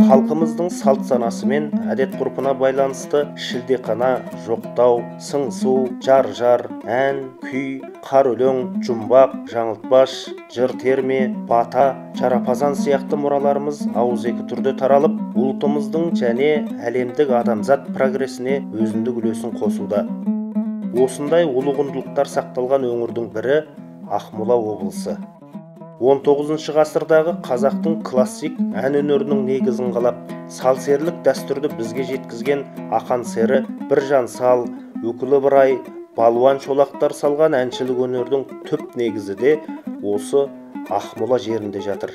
халқымыздың салт санасы мен әдет-ғұрпына байланысты шілдеқана, жоқтау, сыңсу, жар-жар, ән, күй, қар өлең, жұмбақ, жаңылтпаш, жыр терме, бата, жарапазан сияқты мұраларымыз ауызекі түрде таралып, ұлтымыздың және әлемдік адамзат прогресіне өзіндік үлесін қосуда. Осындай ұлы құндылықтар сақталған өңірдің бірі Ақмола облысы. 19 ғасырдағы қазақтың классик ән өнерінің негізін қалап, сал-серілік дәстүрді бізге жеткізген ақан сері, Біржан Сал, Өкілі Ыбырай, балуан шолақтар салған әншілік өнердің түп негізі де осы Ақмола жерінде жатыр.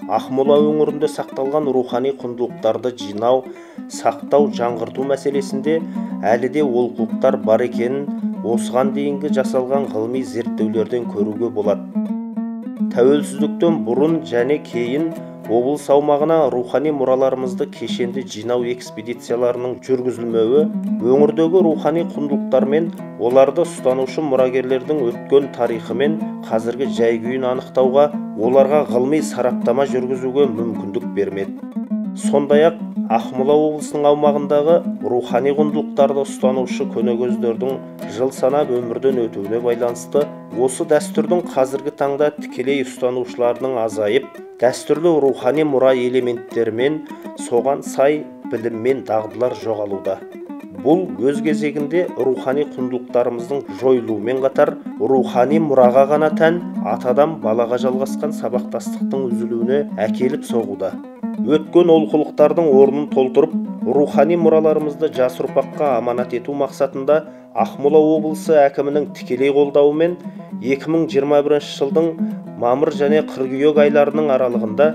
Ақмола өңірінде сақталған рухани құндылықтарды жинау, сақтау, жаңғырту мәселесінде әлі де олқылықтар бар екенін осыған дейінгі жасалған ғылыми зерттеулерден көруге болады. Тәуелсіздіктен бұрын және кейін облыс аумағына рухани мұраларымызды кешенді жинау экспедицияларының жүргізілмеуі, өңірдегі рухани құндылықтар мен оларды ұстанушы мұрагерлердің өткен тарихы мен қазіргі жай-күйін анықтауға, оларға ғылыми сараптама жүргізуге мүмкіндік бермеді. Сондай-ақ Ақмола облысының аумағындағы рухани құндылықтарды ұстанушы көнегөздердің жыл санап өмірден өтуіне байланысты осы дәстүрдің қазіргі таңда тікелей ұстанушыларының азайып, дәстүрлі рухани мұра элементтерімен соған сай білім мен дағдылар жоғалуда. Бұл өз кезегінде рухани құндылықтарымыздың жойылуымен қатар рухани мұраға ғана тән атадан балаға жалғасқан сабақтастықтың үзілуіне әкеліп соғуда. Өткен олқылықтардың орнын толтырып, рухани мұраларымызды жас ұрпаққа аманат ету мақсатында Ақмола облысы әкімінің тікелей қолдауымен 2021 жылдың мамыр және қыркүйек айларының аралығында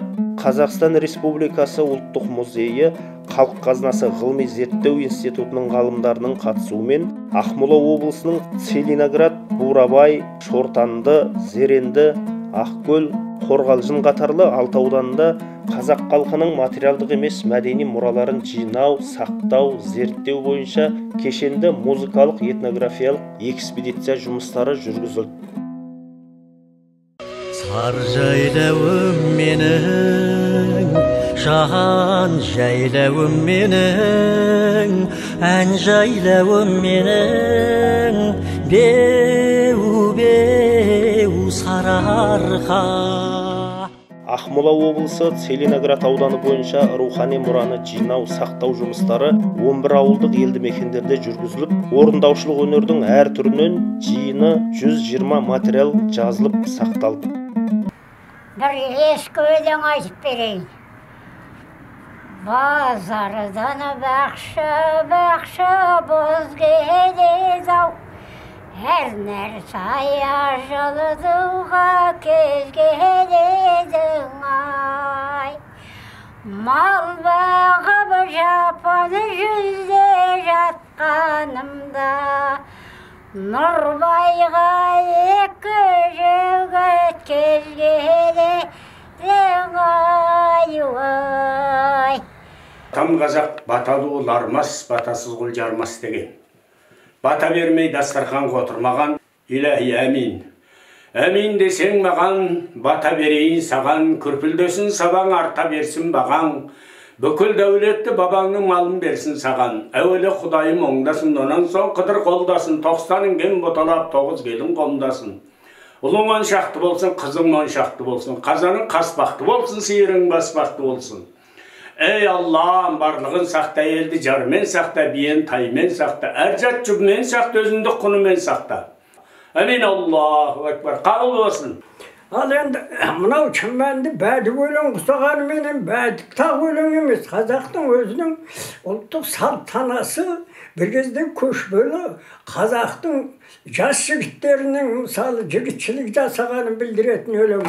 Қазақстан Республикасы ұлттық музейі Халық қазынасы ғылыми зерттеу институтының ғалымдарының қатысуымен Ақмола облысының Целиноград, Бурабай, Шортанды, Зеренді, Ақкөл, Қорғалжын қатарлы 6 ауданында қазақ халқының материалдық емес мәдени мұраларын жинау, сақтау, зерттеу бойынша кешенді музыкалық этнографиялық экспедиция жұмыстары жүргізілді. Сар жайлауым менің, жаған жайлауым менің, ән жайлауым менің, беу сарыарқа. Ақмола облысы Целиноград ауданы бойынша рухани мұраны жинау, сақтау жұмыстары 11 ауылдық елді мекендерде жүргізіліп, орындаушылық өнердің әр түрінен жиыны 120 материал жазылып сақталды. Бір ескі өлең айтып берейін. Базардан бақшы боз келеді-ау, әр нәрсе жылытуға кез келеді-ай. Мал бағып жапаны жүзде жатқанымда, Нұрбайға екі жігіт кез келеді-ай. Там қазақ баталы ол армас, батасыз құл жармас деген. Бата бермей дастарханға отырмаған, иләһи әмин. Әмин десең маған, бата берейін саған, күрпілдесін сабаң арта берсін бағаң. Бүкіл дәулетті бабаңның малын берсін саған. Әуелі Құдайым оңдасын, онан соң қыдыр қолдасын, 90 інген боталап 9 келін қолдасын. Ұлың он шақты болсын, қызың 10 шақты болсын, қазаның қаспақты болсын, сиырың баспақты болсын. Ey Allah'ım, барлығын сақта, елді жармен сақта, биен таймен сақта, әржат жүгмен сақта, өзіндік құнымен сақта. Әмин, Аллаху Акбар. Қабыл болсын. Ал енді мынау шын бәді өлең құсағанменен бәді тақ өлең емес. Қазақтың өзінің ұлттық салт санасы бір кезде көшпелі қазақтың жас жігіттерінің мысалы жігітшілік жасағанын білдіретін өлең.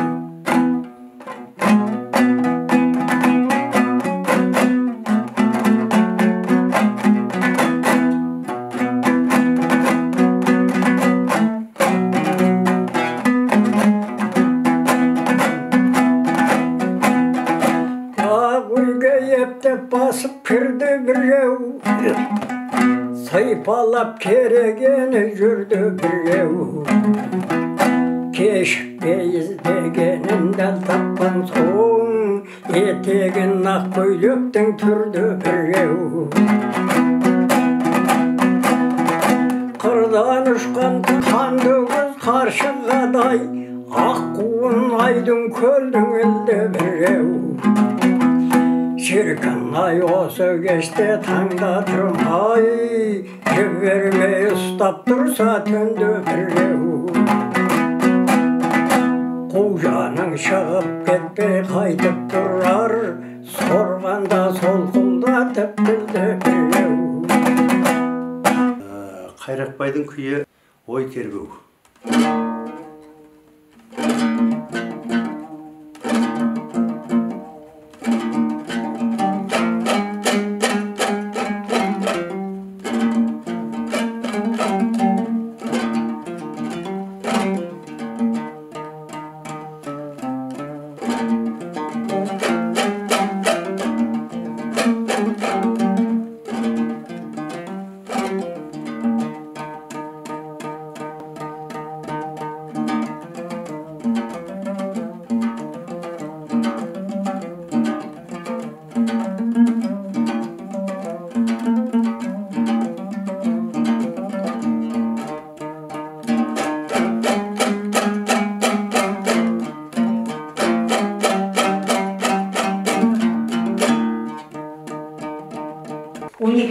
Basıp kırdı birev, saypalap keregeni jürdü birev. Keşik beyiz degeninden tappan soğun, етеген ақ көйлектің түрді біреу. Қырдан ұшқан қанды көз қаршығадай, аққуын айдың көлдің елді біреу. Шіркін ай осы кеште таңда тұрмай, жібермей ұстап тұрса түнді біреу. Қожаның шығып кетпей қайтып тұрар, сорғанда солқылдатып білді біреу. Қайрақбайдың күйі ой тербеу.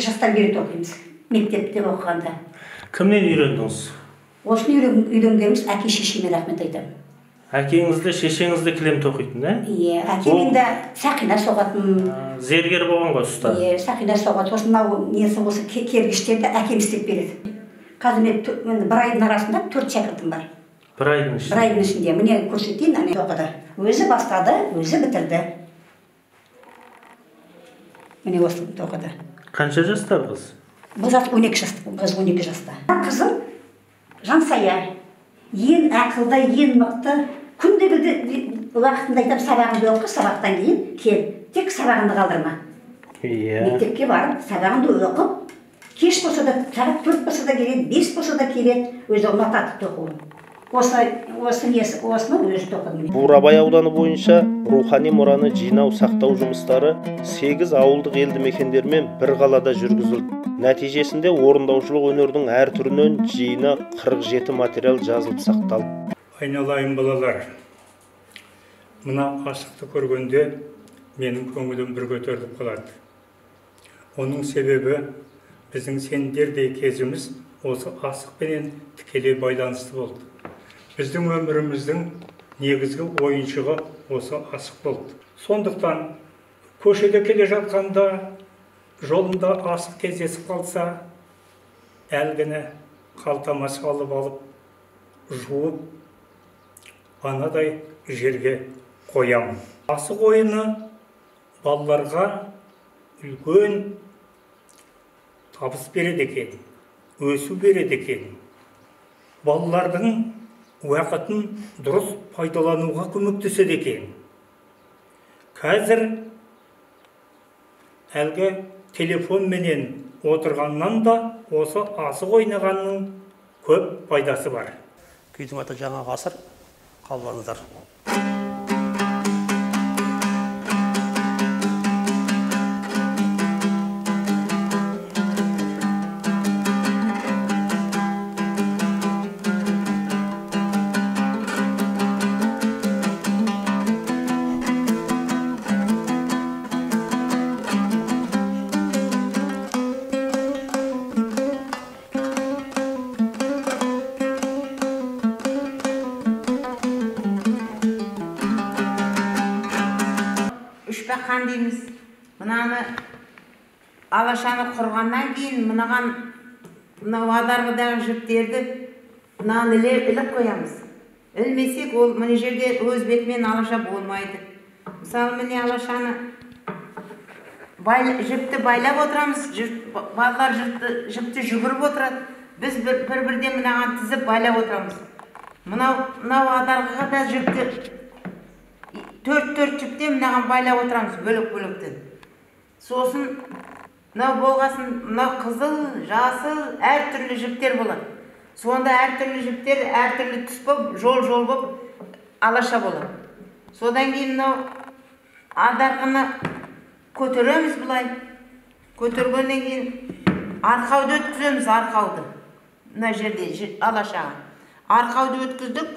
Жастан бері оқимыз, мектепте оқығанда. Кімнен үйрендіңіз? Осыны үйренгеніміз әке шешеме рахмет айтамын. Әкеңізді, шешеңізді кілем тоқитын, ә? Иә, әкем енді сақина соғатын. Зергер болған ғой ұста. Иә, сақина соғады. Сосын мынау несі осы кергіштерді әкем істеп береді. Қазір мен бір айдың арасында 4 шәкіртім бар. Бір айдың ішінде? Бір айдың ішінде. Міне көрсетейін, ане тоқыды. Өзі бастады, өзі бітірді. Міне осы тоқыды. Қанша жастар қыз? Бұл жас 12 жаста, қыз 12 жаста. Қызым Жансая, ең ақылды, ең мықты. Күнде уақытында айтам, сабағыңды оқы, сабақтан кейін кел. Тек сабағыңды қалдырма. Мектепке барып, сабағыңды оқып, кеш болса да, сағат 4 болса да келеді, 5 болса да келеді, өзі ұнатады тоқуын. Осыны өзі тоқыды. Бурабай ауданы бойынша рухани мұраны жинау сақтау жұмыстары 8 ауылдық елді мекендермен бір қалада жүргізілді. Нәтижесінде орындаушылық өнердің әр түрінен жиыны 47 материал жазылып сақталды. Айналайын балалар, мына асықты көргенде менің көңілім бір көтеріліп қалады. Оның себебі біздің сендердей кезіміз осы асықпенен тікелей байланысты болды. Біздің өміріміздің негізгі ойыншығы осы асық болды. Сондықтан көшеде келе жатқанда жолында асық кездесіп қалса, әлгіні қалтама салып алып, жуып, анадай жерге қоямын. Асық ойыны балаларға үлкен табыс береді екен, өсу береді екен. Балалардың уақытын дұрыс пайдалануға көмектеседі екен. Қазір әлгі телефонменен отырғаннан да осы асық ойнағанның көп пайдасы бар. Күйдің аты жаңа ғасыр, қалбаңыздар. Үшбақан дейміз. Мынаны алашаны құрғаннан кейін мынау адарғыдағы жіптерді мынаны іліп қоямыз. Ілмесек, ол мына жерде өз бетімен алаша болмайды. Мысалы, міне алашаны жіпті байлап отырамыз, балалар жіпті жүгіріп отырады. Біз бір-бірден мынаған тізіп байлап отырамыз. Мынау адарғыға да жіпті төрт жіптен мынаған байлап отырамыз, бөлек-бөлектен. Сосын мынау болғасын, мынау қызыл, жасыл, әртүрлі жіптер болады. Сонда әртүрлі жіптер әртүрлі түс болып, жол болып алаша болады. Содан кейін мынау адарғыны көтереміз бұлай. Көтергеннен кейін арқауды өткіземіз, арқауды. Мына жерде алашаға. Арқауды өткіздік.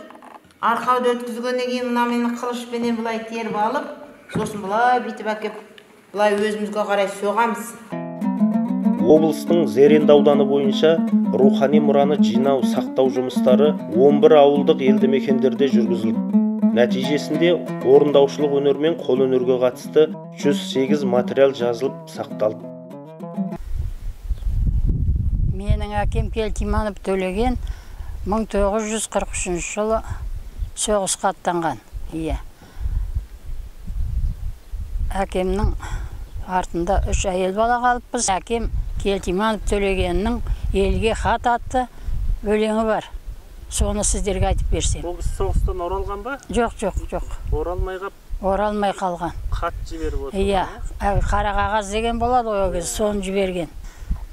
Арқауды өткізгеннен кейін мына мені қылышпенен бұлай теріп алып, сосын бұлай бүйтіп әкеп, бұлай өзімізге қарай соғамыз. Облыстың Зеренді ауданы бойынша рухани мұраны жинау, сақтау жұмыстары 11 ауылдық елді мекендерде жүргізілді. Нәтижесінде орындаушылық өнер мен қол өнерге қатысты 108 материал жазылып сақталды. Менің әкем Келтиманов Төлеген 1943 жылы соғысқа аттанған. Әкемнің артында 3 әйел бала қалыппыз. Әкем Келтиманов Төлегеннің елге хат атты өлеңі бар. Соны сіздерге айтып берсем. Ол соғыстан оралған ба? Жоқ. Оралмай қалған. Хат жіберіп отыр. Қара қағаз деген болады ол кезде, соны жіберген.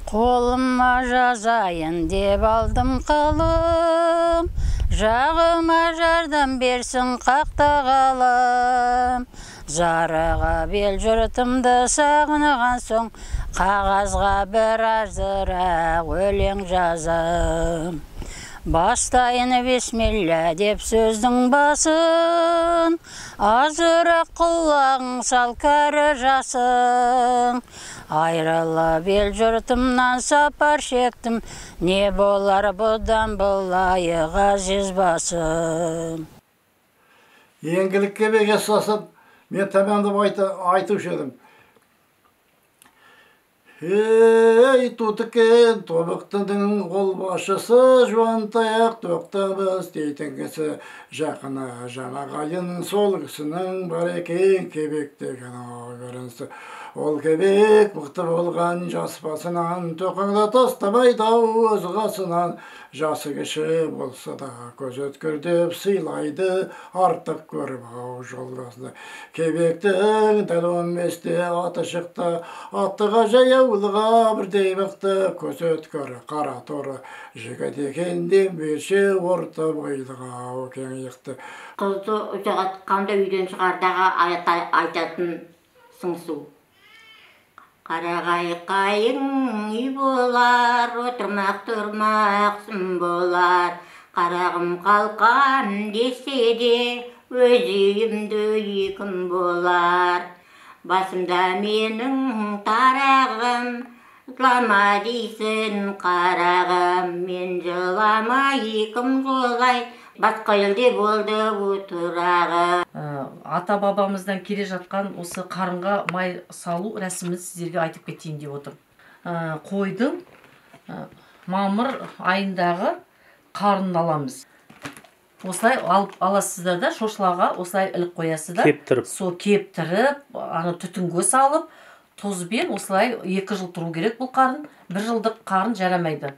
Қолыма жазайын деп алдым қалым, жағыма жардам берсін қақтағалым. Зарыға бел жұртымды сағынған соң, қағазға бір ажырақ өлең жазым. Бастайын бисмилля деп сөздің басын, азырақ құлағың сал кәрі жасың. Айрыла бел жұртымнан сапар шектім, не болар бұдан бұлайы ғазиз басым. Еңгілікке беге сасып, мен тәмәмдіп айтушы едім. Ей, тұтыкен, тобықтының қолбашысы, жуантаяқ тоқтабыз дейтін кісі жақына жаңа қайын сол кісінің бар екен кебектеген көрінісі. Ол кебек бұқты болған жас басынан, тоқаңда тастамай дау өз қасынан, жасы кіші болса да көз өткір деп сыйлайды, артық көріп ау жолдасына. Кебектің дәл 15-те аты шықты, аттыға жаяулыға бірдей бақты, көз өткір қара торы жігіт екенден берше орта бойлыға ау кеңейікті. Қызды ұзағатқанда үйден шығардағы айтатын сыңсу. Қарағай қайың үй болар, отырмақ тұрмақ сым болар. Қарағым қалқан десе де, өз үйімді екім болар. Басымда менің тарағым, жылама дейсін қарағым. Мен жылама екім жолай, басқа елде болды отырағы. Ата бабамыздан келе жатқан осы қарынға май салу рәсімін сіздерге айтып кетейін деп отырмын. Қойдың мамыр айындағы қарынын аламыз. Осылай аласыздар да, шошылаға осылай іліп қоясыздар. Кептіріп. Сол кептіріп, түтінге салып, тұзбен осылай 2 жыл тұру керек бұл қарын. 1 жылдық қарын жарамайды.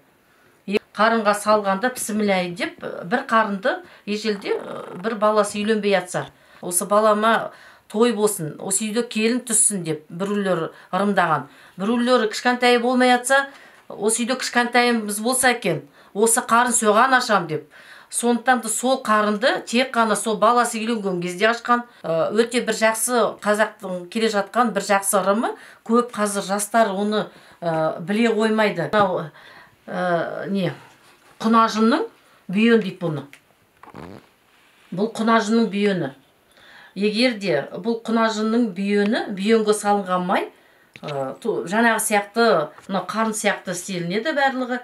Қарынға салғанда пісіміләй деп, бір қарынды ежелде бір баласы үйленбей жатса, осы балама той болсын, осы үйде келін түссін деп біреулер ырымдаған. Біреулер кішкентайы болмай жатса, осы үйде кішкентайымыз болса екен, осы қарын соған ашам деп. Сондықтан да сол қарынды тек қана сол баласы үйленген кезде ашқан, өте бір жақсы қазақтың келе жатқан бір жақсы ырымы, көп қазір жастар оны біле қоймайды. Құнажынның бүйен дейді бұны. Бұл құнажынның бүйені. Егер де бұл құнажынның бүйенге салынған май, жаңағы сияқты, қарын сияқты істелінеді барлығы.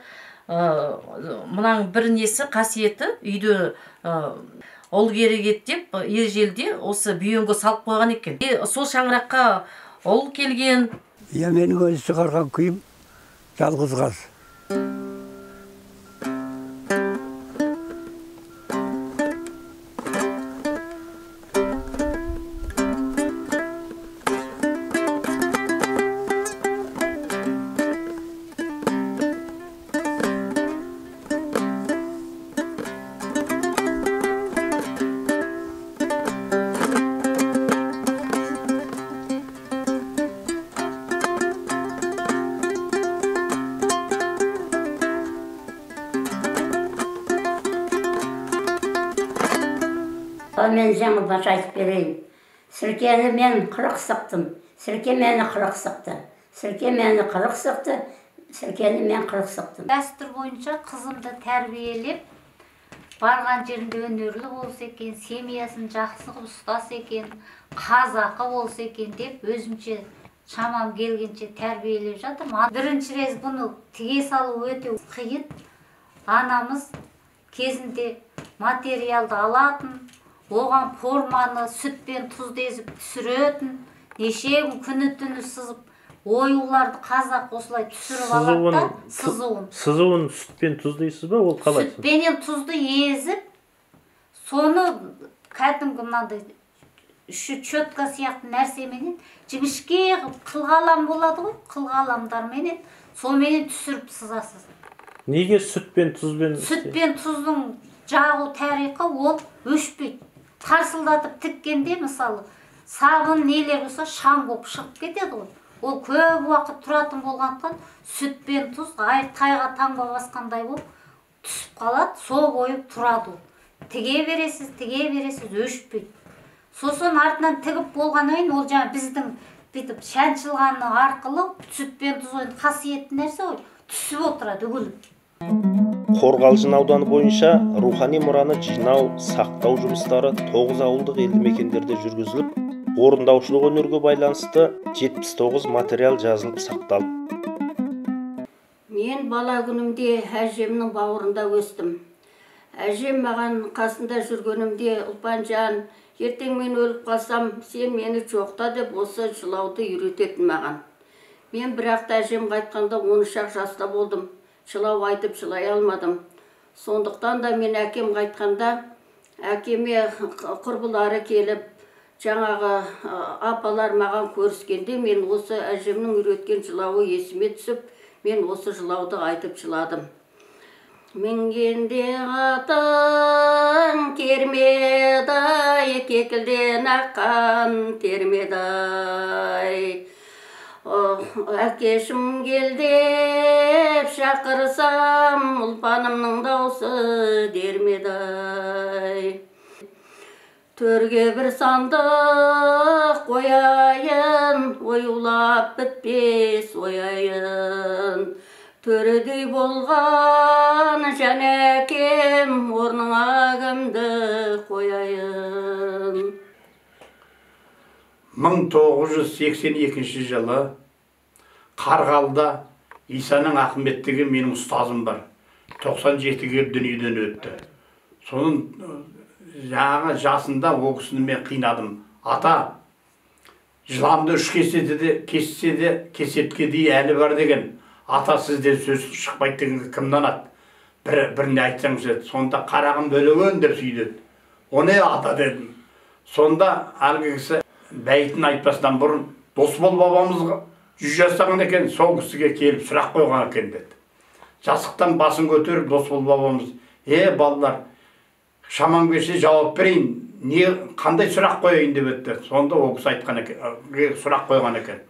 Мұнаң бір несі қасиеті үйде ол керек деп ежелде осы бүйенге салып қойған екен. Сол шаңыраққа ол келген. Менің өзі шығарған күйім жалғыз қаз. Мен жаңылбаш айтып берейін. Сіркені мен 40 сықтым. Сірке мені 40 сықты. Сірке мені 40 сықты. Сіркені мен 40 сықтым. Дәстүр бойынша қызымды тәрбиелеп, барған жерінде өнерлі болса екен, семьясын жақсы қылып ұстаса екен, қазақы болса екен деп өзімше шамам келгенше тәрбиелеп жатырмын. Бірінші рет бұны тіге салу өте қиын. Анамыз кезінде материалды алатын, оған форманы сүтпен тұзды езіп түсіретін, неше күні түні сызып, оюларды қазақ осылай түсіріп алады да, сызуын. Сызуын сүтпен тұз дейсіз ба, ол қалай? Сүтпенен тұзды езіп, соны кәдімгі мынандай четка сияқты нәрсеменен жіңішке қылғалам болады ғой, қылғаламдарменен соменен түсіріп сызасыз. Неге сүтпен тұзбен? Сүтпен тұздың жағу тарихы ол өшпейді. Тарсылдатып тіккенде мысалы сабын нелер болса шаң болып шығып кетеді ғой. Ол көп уақыт тұратын болғандықтан сүтпен тұз тайға таңба басқандай болып түсіп қалады, сол бойы тұрады. Тіге бересіз, өшпейді. Сосын артынан тігіп болғаннан кейін ол жаңа біздің бүйтіп шаншылғаны арқылы сүтпен тұз ойын қасиетті нәрсе ғой, түсіп отырады үгіліп. Қорғалжын ауданы бойынша рухани мұраны жинау, сақтау жұмыстары 9 ауылдық елді мекендерде жүргізіліп, орындаушылық өнерге байланысты 79 материал жазылып сақталып. Мен бала күнімде әжемнің бауырында өстім. Әжем маған қасында жүргенімде ұлпанжан, ертең мен өліп қалсам, сен мені жоқта деп осы жылауды үйрететін маған. Мен бірақ әжем қайтқанда 13 жаста болдым. Жылау айтып жылай алмадым. Сондықтан да мен әкем қайтқанда, әкеме құрбылары келіп, жаңағы апалар маған көріскенде, мен осы әжемнің үйреткен жылауы есіме түсіп, мен осы жылауды айтып жыладым. Мінгенде атын кермедай, кекілден аққан термедай. Әкешім келдеп шақырсам, ұлпанымның даусы дермедай. Төрге бір сандық қояйын, оюлап бітпес ояйын. Төредей болған жәнәкем, орныңа кімді қояйын. 1982 жылы Қарғалыда Исаның Ахмет деген менің ұстазым бар. 97-ге дүниеден өтті. Соның жаңа жасында ол кісіні мен қинадым. Ата, жыламды 3 кесетке дей әлі бар деген. Ата, сізден сөз шықпайды деген кімнен ат? Біріне айтсаңыз еді. Сонда қарағым бөлігін деп сөйдеді. Оны ата дедім. Сонда әлгі кісі бәйтін айтпастан бұрын Досбол бабамызға 100 жастаған екен, сол кісіге келіп сұрақ қойған екен деді. Жасықтан басын көтеріп Досбол бабамыз, балалар, шамаң берсе жауап берейін, қандай сұрақ қойайын деп еді. Сонда ол кісі айтқан екен, сұрақ қойған екен.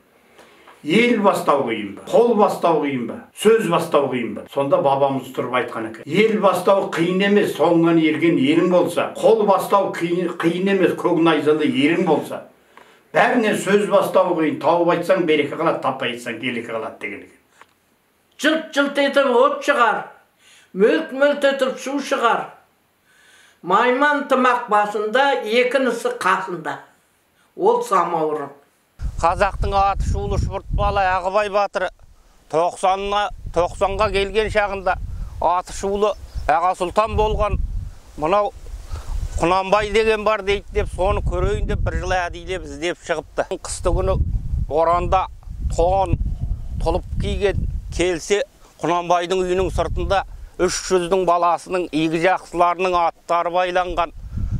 Ел бастау қиын ба, қол бастау қиын ба, сөз бастау қиын ба? Сонда бабамыз тұрып айтқан екен. Ел бастау қиын емес, соңынан ерген елің болса, қол бастау қиын емес, көк найзалы ерің болса, бәріне сөз бастау қиын, тауып айтсаң береке қалады, таппай айтсаң келеке қалады деген екен. Жылт-жылт етіп от шығар, мөлт-мөлт етіп су шығар. Майман тымақ басында, екінісі қасында. Ол самауырын. Қазақтың аты шулы шұбыртпалы Ағыбай батыр 90-ға келген шағында аты шулы Аға Сұлтан болған. Мынау Құнанбай деген бар дейді деп, соны көрейін деп бір жыл әдейлеп іздеп шығыпты. Қысты күні боранда тон тұлып киген келсе, Құнанбайдың үйінің сыртында 300-дің баласының игі жақсыларының аттары байланған.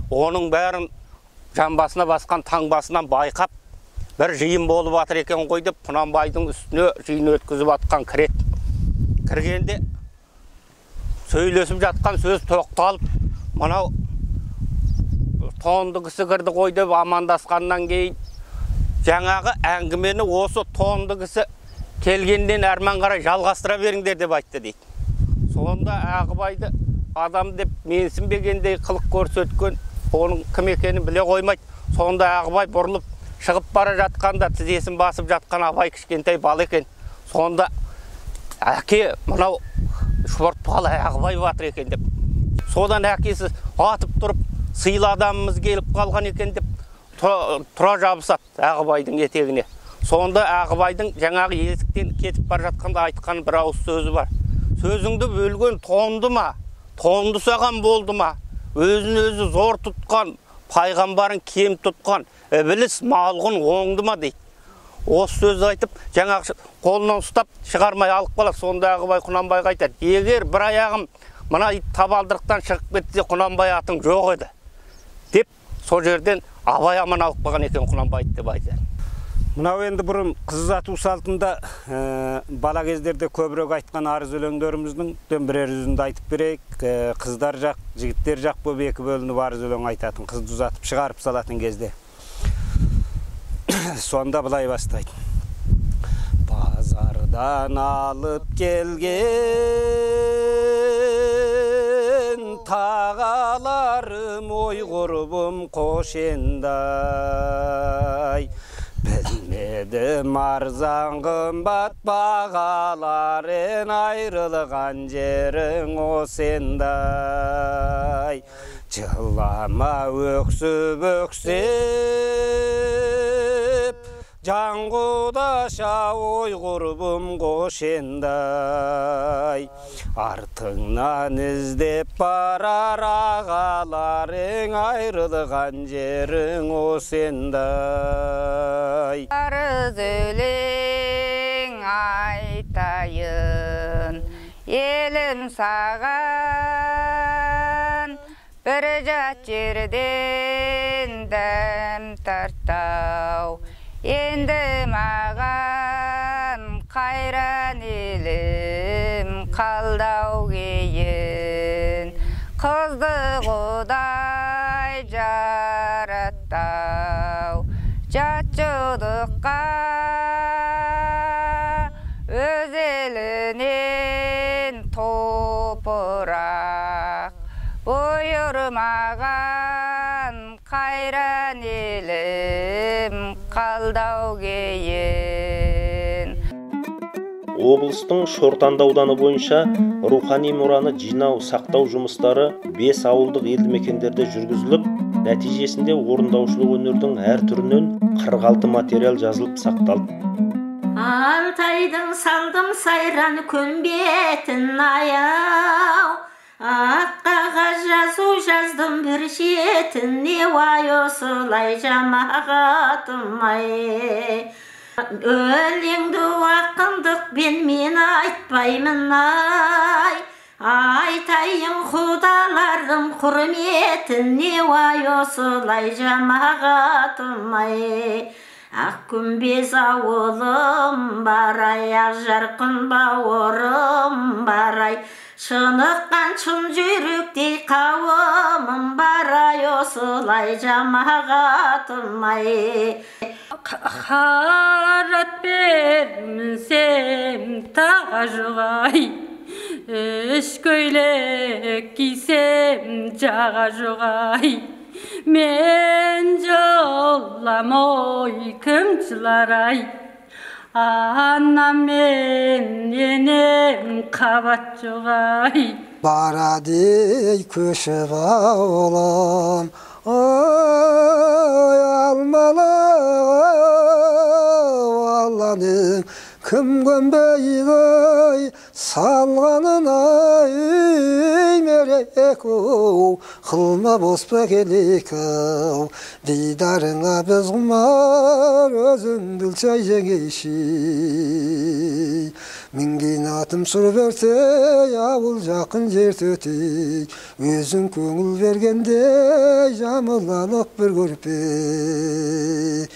Оның бәрін жамбасына басқан таңбасынан байқап, бір жиын болып атыр екен ғой деп, Құнанбайдың үстіне жиын өткізіп атқан кірет. Кіргенде сөйлесіп жатқан сөз тоқталып, мынау тонды кісі кірді ғой деп амандасқаннан кейін, жаңағы әңгімені осы тонды кісі келгеннен әрмен қарай жалғастыра беріңдер деп айтты дейді. Сонда Ағыбайды адам деп менсінбегендей қылық көрсеткен оның кім екенін біле қоймайды. Сонда Ағыбай бұрылып шығып бара жатқанда тізесін басып жатқан Абай кішкентай бала екен. Сонда әке мынау шорт бала Ағыбай батыр екен деп. Содан әкесі атып тұрып сыйлы адамымыз келіп қалған екен деп тұра жабысады Ағыбайдың етегіне. Сонда Ағыбайдың жаңағы есіктен кетіп бара жатқанда айтқан бір ауыз сөзі бар. Сөзіңді бөлген тоңды ма? Тоңды саған болды ма? Өзін өзі зор тұтқан, пайғамбарын кем тұтқан, ібіліс малғын оңды ма дейді. Осы сөзді айтып, жаңағы қолынан ұстап шығармай алып қалады. Сонда Ағыбай Құнанбайға айтады: егер бір аяғым мына табалдырықтан шығып кетсе, Құнанбай атың жоқ еді деп, сол жерден Абай аман алып қалған екен Құнанбайды деп айтады. Мынау енді бұрын қыз ұзату салтында бала кездерде көбірек айтқан арыз өлеңдеріміздің бірер үзінді айтып берейік. Қыздар жақ, жігіттер жақ болып екі бөлініп арыз өлең айтатын, қызды ұзатып шығарып салатын кезде. Сонда былай бастайды: базардан алып келген тағаларым, ой құрбым қошендай, білмедім арзан қымбат бағаларын, айрылған жерің осындай. Жылама өксіп өксіп, жан құдаша, ой құрбым қошендай, артыңнан іздеп барар ағаларың, айрылған жерің осындай. Арыз өлең айтайын, елім саған, бір жат жерден дәм тартау, енді маған қайран елім қалдау кейін. Қызды Құдай жараттау, жат жудыққа өз елінен топырақ бұйырмаған, қайран елім қалдау кейін. Облыстың Шортанды ауданы бойынша рухани мұраны жинау, сақтау жұмыстары 5 ауылдық елді мекендерде жүргізіліп, нәтижесінде орындаушылық өнердің әр түрінен 46 материал жазылып сақталды. Алтайдың салдым сайран көнбетін аяу, ақ қағаз жазу жаздым бір шетіне, ай осылай жамағатым ай. Өлеңді ақындықпен мен айтпаймын ай, айтайын құдаларым құрметіне, ай осылай жамағатым ай. Ақ күмбез ауылым бар ай, ақ жарқын бауырым бар ай, шыныққан шын жүректей қауымым бар ай, осылай жамағатым ай. Қарат бермісем тағажуғай, үш көйлек кисем жаға жұғай, мен жолам ой кімчіларай, анам мен енем қабат жұғай. Барадей көшіп ауылым, ой алмалы Алланың кім көнбейді салғанын ай, мереку қылма боспа келеку, дидарыңа біз құмар өзіңді чай жеңейші. Мінген атым сұр бөртей, ауыл жақын жер төтей, өзің көңіл бергенде жамылалық бір көрпей.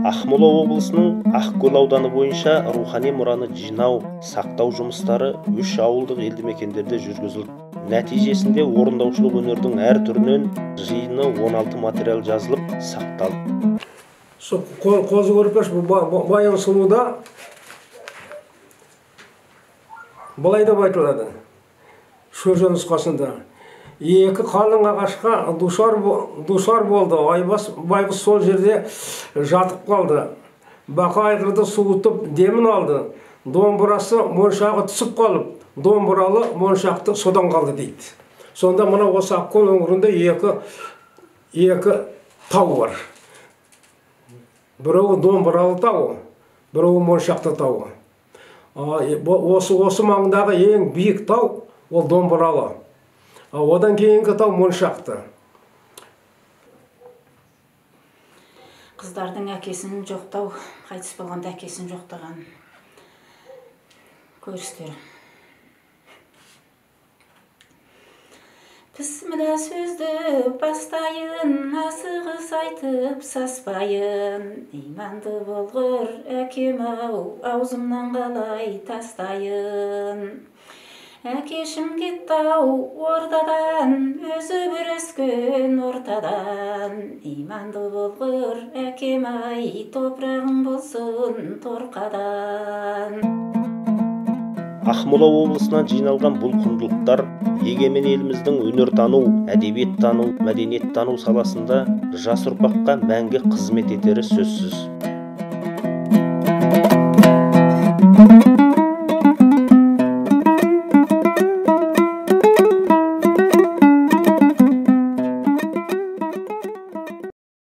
Ақмола облысының Ақкөл ауданы бойынша рухани мұраны жинау, сақтау жұмыстары 3 ауылдық елді мекендерде жүргізілді. Нәтижесінде орындаушылық өнердің әр түрінен жиыны 16 материал жазылып сақталды. Қозы көрпеш баян сұлуда былай деп айтылады сөз нұсқасында: екі қалың ағашқа душар болды. Байғұс сол жерде жатып қалды. Бақа айғырды суытып демін алды. Домбырасы моншағы түсіп қалып, домбыралы моншақты содан қалды дейді. Сонда мына осы Ақкөл өңірінде екі тау бар. Біреуі домбыралы тауы, біреуі моншақты тауы. Осы маңдағы ең биік тау ол домбыралы. Одан кейінгі тау моншақты. Қыздардың әкесін жоқтау, қайтыс болғанда әкесін жоқтаған көрістері. Бісміллә сөзді бастайын, асығыс айтып саспайын. Иманды болғыр әкем-ау, аузымнан қалай тастайын. Әкешім кетті-ау ордадан, өзі бір өскен ортадан. Иманды болғыр әкем-ай, топырағың болсын торқадан. Ақмола облысынан жиналған бұл құндылықтар егемен еліміздің өнертану, әдебиеттану, мәдениеттану саласында жас ұрпаққа мәңгі қызмет етері сөзсіз.